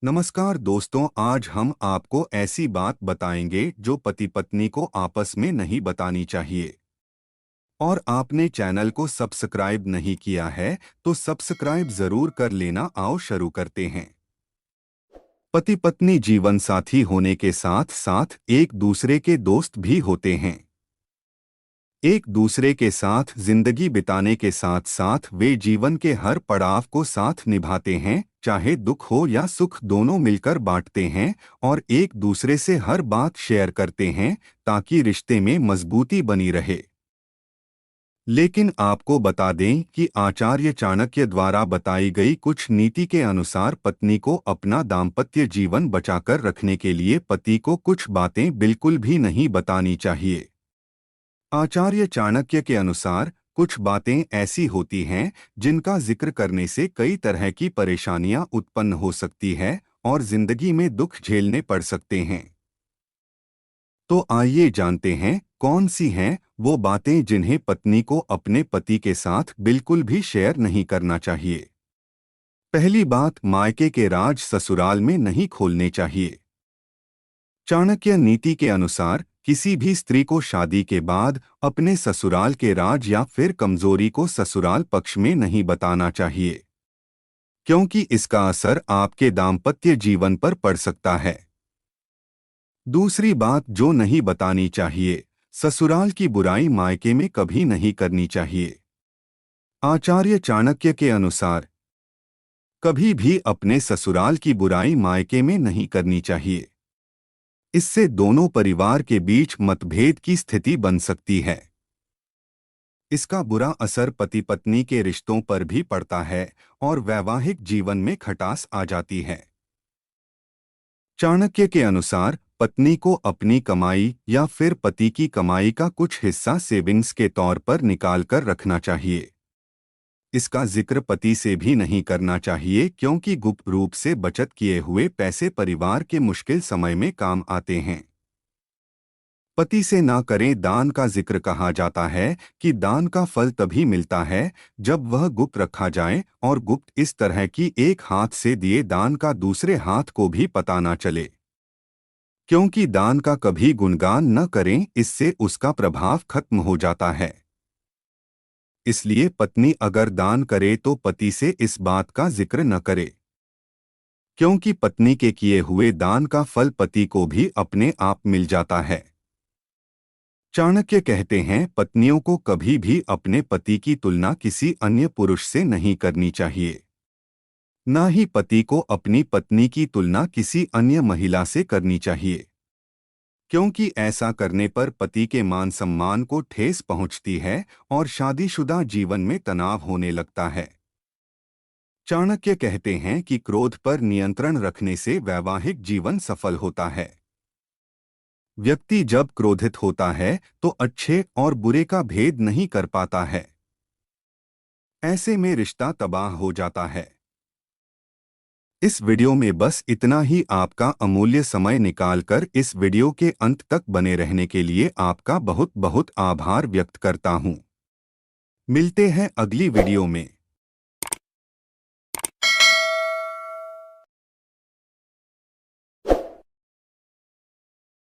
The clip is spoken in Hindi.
नमस्कार दोस्तों, आज हम आपको ऐसी बात बताएंगे जो पति पत्नी को आपस में नहीं बतानी चाहिए। और आपने चैनल को सब्सक्राइब नहीं किया है तो सब्सक्राइब जरूर कर लेना। आओ शुरू करते हैं। पति पत्नी जीवन साथी होने के साथ साथ एक दूसरे के दोस्त भी होते हैं। एक दूसरे के साथ जिंदगी बिताने के साथ साथ वे जीवन के हर पड़ाव को साथ निभाते हैं, चाहे दुख हो या सुख दोनों मिलकर बांटते हैं और एक दूसरे से हर बात शेयर करते हैं ताकि रिश्ते में मजबूती बनी रहे। लेकिन आपको बता दें कि आचार्य चाणक्य द्वारा बताई गई कुछ नीति के अनुसार पत्नी को अपना दाम्पत्य जीवन बचाकर रखने के लिए पति को कुछ बातें बिल्कुल भी नहीं बतानी चाहिए। आचार्य चाणक्य के अनुसार कुछ बातें ऐसी होती हैं जिनका जिक्र करने से कई तरह की परेशानियां उत्पन्न हो सकती है और जिंदगी में दुख झेलने पड़ सकते हैं। तो आइए जानते हैं कौन सी हैं वो बातें जिन्हें पत्नी को अपने पति के साथ बिल्कुल भी शेयर नहीं करना चाहिए। पहली बात, मायके के राज ससुराल में नहीं खोलने चाहिए। चाणक्य नीति के अनुसार किसी भी स्त्री को शादी के बाद अपने ससुराल के राज या फिर कमजोरी को ससुराल पक्ष में नहीं बताना चाहिए, क्योंकि इसका असर आपके दाम्पत्य जीवन पर पड़ सकता है। दूसरी बात जो नहीं बतानी चाहिए, ससुराल की बुराई मायके में कभी नहीं करनी चाहिए। आचार्य चाणक्य के अनुसार कभी भी अपने ससुराल की बुराई मायके में नहीं करनी चाहिए। इससे दोनों परिवार के बीच मतभेद की स्थिति बन सकती है। इसका बुरा असर पति पत्नी के रिश्तों पर भी पड़ता है और वैवाहिक जीवन में खटास आ जाती है। चाणक्य के अनुसार पत्नी को अपनी कमाई या फिर पति की कमाई का कुछ हिस्सा सेविंग्स के तौर पर निकाल कर रखना चाहिए। इसका जिक्र पति से भी नहीं करना चाहिए, क्योंकि गुप्त रूप से बचत किए हुए पैसे परिवार के मुश्किल समय में काम आते हैं। पति से ना करें दान का जिक्र। कहा जाता है कि दान का फल तभी मिलता है जब वह गुप्त रखा जाए, और गुप्त इस तरह की एक हाथ से दिए दान का दूसरे हाथ को भी पता ना चले। क्योंकि दान का कभी गुणगान न करें, इससे उसका प्रभाव खत्म हो जाता है। इसलिए पत्नी अगर दान करे तो पति से इस बात का जिक्र न करे, क्योंकि पत्नी के किए हुए दान का फल पति को भी अपने आप मिल जाता है। चाणक्य कहते हैं पत्नियों को कभी भी अपने पति की तुलना किसी अन्य पुरुष से नहीं करनी चाहिए। न ही पति को अपनी पत्नी की तुलना किसी अन्य महिला से करनी चाहिए, क्योंकि ऐसा करने पर पति के मान सम्मान को ठेस पहुंचती है और शादीशुदा जीवन में तनाव होने लगता है। चाणक्य कहते हैं कि क्रोध पर नियंत्रण रखने से वैवाहिक जीवन सफल होता है। व्यक्ति जब क्रोधित होता है तो अच्छे और बुरे का भेद नहीं कर पाता है। ऐसे में रिश्ता तबाह हो जाता है। इस वीडियो में बस इतना ही। आपका अमूल्य समय निकालकर इस वीडियो के अंत तक बने रहने के लिए आपका बहुत बहुत आभार व्यक्त करता हूं। मिलते हैं अगली वीडियो में।